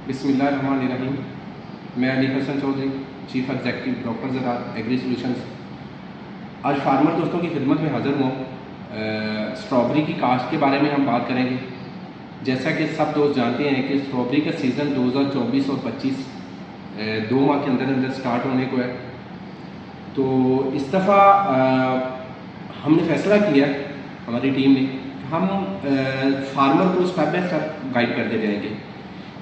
بسم اللہ الرحمن الرحیم۔ میں علی حسن چودھری، چیف ایگزیکٹو ڈاکٹر زراعت ایگری سولوشنز، آج فارمر دوستوں کی خدمت میں حاضر ہوں۔ اسٹرابری کی کاشت کے بارے میں ہم بات کریں گے۔ جیسا کہ سب دوست جانتے ہیں کہ اسٹرابری کا سیزن 2024 اور 25 2 ماہ کے اندر اندر سٹارٹ ہونے کو ہے۔ تو اس دفعہ ہم نے فیصلہ کیا ہماری ٹیم نے کہ ہم فارمر کو اسٹیپ بائی اسٹیپ گائیڈ کرتے جائیں گے،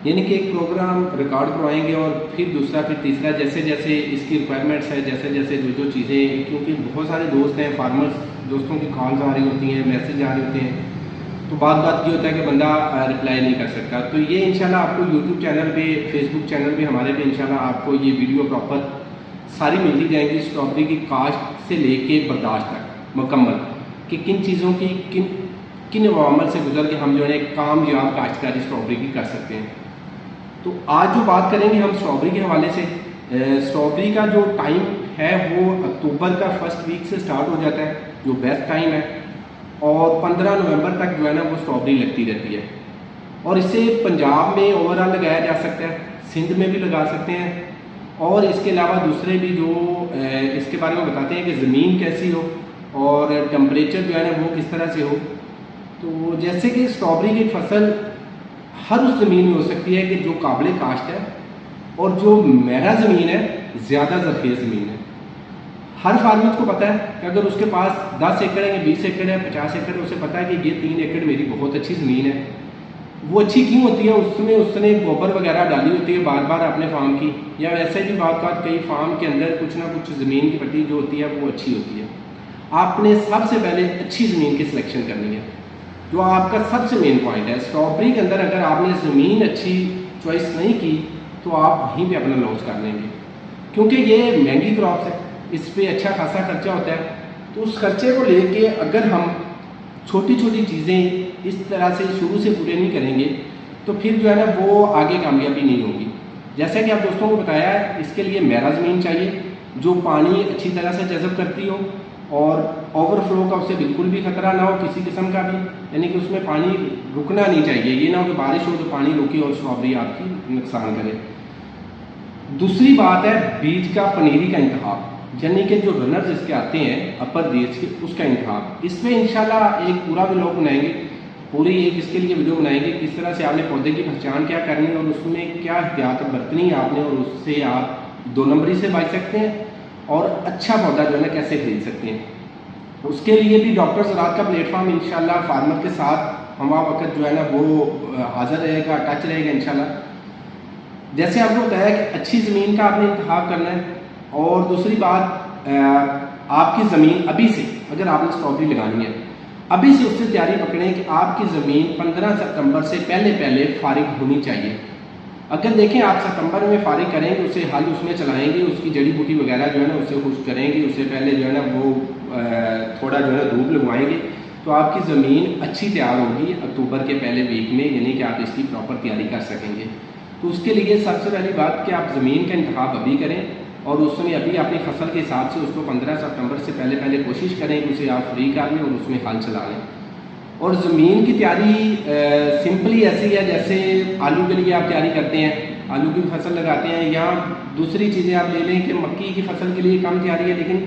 یعنی کہ ایک پروگرام ریکارڈ کروائیں گے اور پھر دوسرا پھر تیسرا، جیسے جیسے اس کی ریکوائرمنٹس ہے، جیسے جیسے جو چیزیں، کیونکہ بہت سارے دوست ہیں فارمرز دوستوں کی کالز آ رہی ہوتی ہیں، میسیج آ رہے ہوتے ہیں، تو بات یہ ہوتا ہے کہ بندہ رپلائی نہیں کر سکتا۔ تو یہ انشاءاللہ آپ کو یوٹیوب چینل پہ، فیس بک چینل پہ ہمارے پہ انشاءاللہ آپ کو یہ ویڈیو پراپر ساری ملتی جائیں گی، اسٹرابری کی کاشت سے لے کے برداشت تک مکمل، کہ کن چیزوں کی کن عوامل سے گزر کے ہم جو ہے کامیاب کاشتکاری اسٹرابری کی کر سکتے ہیں۔ تو آج جو بات کریں گے ہم اسٹرابری کے حوالے سے، اسٹرابری کا جو ٹائم ہے وہ اکتوبر کا فرسٹ ویک سے سٹارٹ ہو جاتا ہے، جو بیسٹ ٹائم ہے، اور 15 نومبر تک جو ہے نا وہ اسٹرابری لگتی رہتی ہے۔ اور اسے پنجاب میں اوور آل لگایا جا سکتا ہے، سندھ میں بھی لگا سکتے ہیں، اور اس کے علاوہ دوسرے بھی جو اس کے بارے میں بتاتے ہیں کہ زمین کیسی ہو اور ٹمپریچر جو ہے نا وہ کس طرح سے ہو۔ تو جیسے کہ اسٹرابری کی فصل ہر اس زمین میں ہو سکتی ہے کہ جو قابل کاشت ہے، اور جو میرا زمین ہے زیادہ زرخیز زمین ہے۔ ہر فارمر کو پتہ ہے کہ اگر اس کے پاس 10 ایکڑ ہے، 20 ایکڑ ہے، 50 ایکڑ، اسے پتہ ہے کہ یہ 3 ایکڑ میری بہت اچھی زمین ہے۔ وہ اچھی کیوں ہوتی ہے؟ اس نے گوبر وغیرہ ڈالی ہوتی ہے بار بار اپنے فارم کی، یا ویسے بھی بات کئی فارم کے اندر کچھ نہ کچھ زمین کی پٹی جو ہوتی ہے وہ اچھی ہوتی ہے۔ آپ نے سب سے پہلے اچھی زمین کی سلیکشن کرنی ہے، جو آپ کا سب سے مین پوائنٹ ہے۔ اسٹرابری کے اندر اگر آپ نے زمین اچھی چوائس نہیں کی تو آپ وہیں پہ اپنا لاس کر لیں گے، کیونکہ یہ مہنگی کراپس ہے، اس پہ اچھا خاصا خرچہ ہوتا ہے۔ تو اس خرچے کو لے کے اگر ہم چھوٹی چھوٹی چیزیں اس طرح سے شروع سے پورے نہیں کریں گے تو پھر جو ہے نا وہ آگے کامیابی نہیں ہوگی۔ جیسا کہ آپ دوستوں کو بتایا ہے، اس کے لیے میرا زمین چاہیے جو پانی اچھی طرح سے جذب کرتی ہو، اور اوور فلو کا اسے بالکل بھی خطرہ نہ ہو کسی قسم کا بھی، یعنی کہ اس میں پانی رکنا نہیں چاہیے، یہ نہ ہو کہ بارش ہو تو پانی روکے اور اسٹرابری آپ کی نقصان کرے۔ دوسری بات ہے بیج کا پنیری کا انتخاب، یعنی کہ جو رنرز اس کے آتے ہیں اپر دیش کے، اس کا انتخاب۔ اس میں انشاءاللہ ایک پورا ولاگ بنائیں گے، پوری ایک اس کے لیے ویڈیو بنائیں گے، کس طرح سے آپ نے پودے کی پہچان کیا کرنی ہے اور اس میں کیا احتیاط برتنی ہے آپ نے، اور اس سے آپ 2 نمبری سے بچ سکتے ہیں اور اچھا پودا جو ہے نا کیسے خرید سکتے ہیں۔ اس کے لیے بھی ڈاکٹر زراعت کا پلیٹ فارم انشاءاللہ فارمر کے ساتھ ہمہ وقت جو ہے نا وہ حاضر رہے گا، ٹچ رہے گا انشاءاللہ۔ جیسے آپ کو بتایا کہ اچھی زمین کا آپ نے انتخاب کرنا ہے، اور دوسری بات آپ کی زمین ابھی سے، اگر آپ نے اسٹرابری لگانی ہے ابھی سے اس سے تیاری پکڑیں کہ آپ کی زمین 15 ستمبر سے پہلے فارغ ہونی چاہیے۔ اگر دیکھیں آپ ستمبر میں فارغ کریں گے، اسے ہل اس میں چلائیں گے، اس کی جڑی بوٹی وغیرہ جو ہے نا اسے خشک کریں گے، اسے پہلے جو ہے نا وہ تھوڑا جو ہے نا دھوپ لگوائیں گے، تو آپ کی زمین اچھی تیار ہوگی اکتوبر کے پہلے ویک میں، یعنی کہ آپ اس کی پراپر تیاری کر سکیں گے۔ تو اس کے لیے سب سے پہلی بات کہ آپ زمین کا انتخاب ابھی کریں، اور اس میں ابھی اپنی فصل کے حساب سے اس کو 15 ستمبر سے پہلے کوشش کریں کہ اسے آپ فری کر لیں اور اس میں ہل چلا لیں۔ اور زمین کی تیاری سمپلی ایسی ہے جیسے آلو کے لیے آپ تیاری کرتے ہیں، آلو کی فصل لگاتے ہیں، یا دوسری چیزیں آپ لے لیں کہ مکی کی فصل کے لیے کم تیاری ہے، لیکن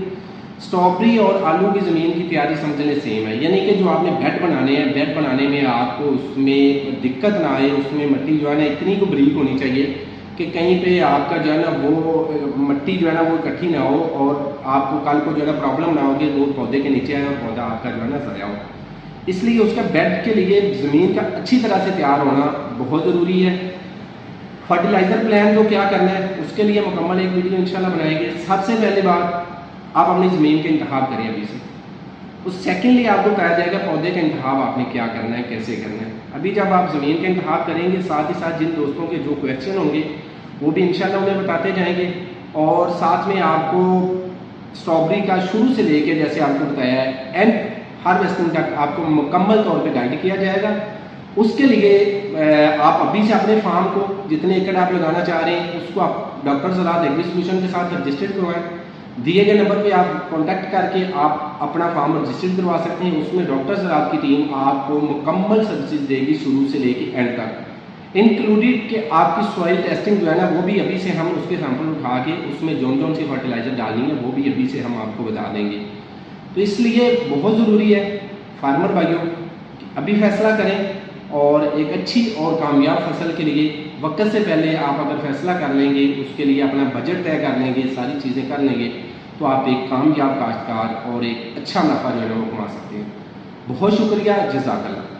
اسٹرابری اور آلو کی زمین کی تیاری سمجھ لیں سیم ہے، یعنی کہ جو آپ نے بیڈ بنانے ہیں، بیڈ بنانے میں آپ کو اس میں دقت نہ آئے، اس میں مٹی جو ہے نا اتنی کو بریک ہونی چاہیے کہ کہیں پہ آپ کا جو ہے نا وہ مٹی جو ہے نا وہ اکٹھی نہ ہو، اور آپ کو کل کو جو ہے نا پرابلم نہ ہوگی وہ پودے کے نیچے آئے اور پودا آپ کا جو ہے نا ضائع ہو۔ اس لیے اس کا بیڈ کے لیے زمین کا اچھی طرح سے تیار ہونا بہت ضروری ہے۔ فرٹیلائزر پلان جو کیا کرنا ہے اس کے لیے مکمل ایک ویڈیو انشاءاللہ بنائیں گے۔ سب سے پہلے بات آپ اپنی زمین کے انتخاب کریں ابھی سے، اس سیکنڈلی آپ کو کہا جائے گا پودے کا انتخاب آپ نے کیا کرنا ہے، کیسے کرنا ہے۔ ابھی جب آپ زمین کا انتخاب کریں گے، ساتھ ہی ساتھ جن دوستوں کے جو کویشچن ہوں گے وہ بھی انشاءاللہ انہیں بتاتے جائیں گے، اور ساتھ میں آپ کو اسٹرابری کا شروع سے لے کے جیسے آپ کو بتایا ہے اینڈ ہارویسٹنگ تک آپ کو مکمل طور پہ گائیڈ کیا جائے گا۔ اس کے لیے آپ ابھی سے اپنے فارم کو جتنے ایکڑ آپ لگانا چاہ رہے ہیں اس کو آپ ڈاکٹر زراعت ایگری سولوشن کے ساتھ رجسٹرڈ کروائیں۔ دیے گئے نمبر پہ آپ کانٹیکٹ کر کے آپ اپنا فارم رجسٹرڈ کروا سکتے ہیں۔ اس میں ڈاکٹر زراعت کی ٹیم آپ کو مکمل سروسز دے گی شروع سے لے کے اینڈ تک۔ انکلوڈیڈ کہ آپ کی سوائل ٹیسٹنگ جو ہے نا وہ بھی ابھی سے ہم اس کے سیمپل اٹھا کے اس میں جون سی فرٹیلائزر ڈالنی ہے وہ بھی ابھی سے ہم آپ کو بتا دیں گے. تو اس لیے بہت ضروری ہے فارمر بھائیوں ابھی فیصلہ کریں اور ایک اچھی اور کامیاب فصل کے لیے وقت سے پہلے آپ اگر فیصلہ کر لیں گے, اس کے لیے اپنا بجٹ طے کر لیں گے, ساری چیزیں کر لیں گے, تو آپ ایک کامیاب کاشتکار اور ایک اچھا نفع جو ہے وہ کما سکتے ہیں. بہت شکریہ, جزاک اللہ.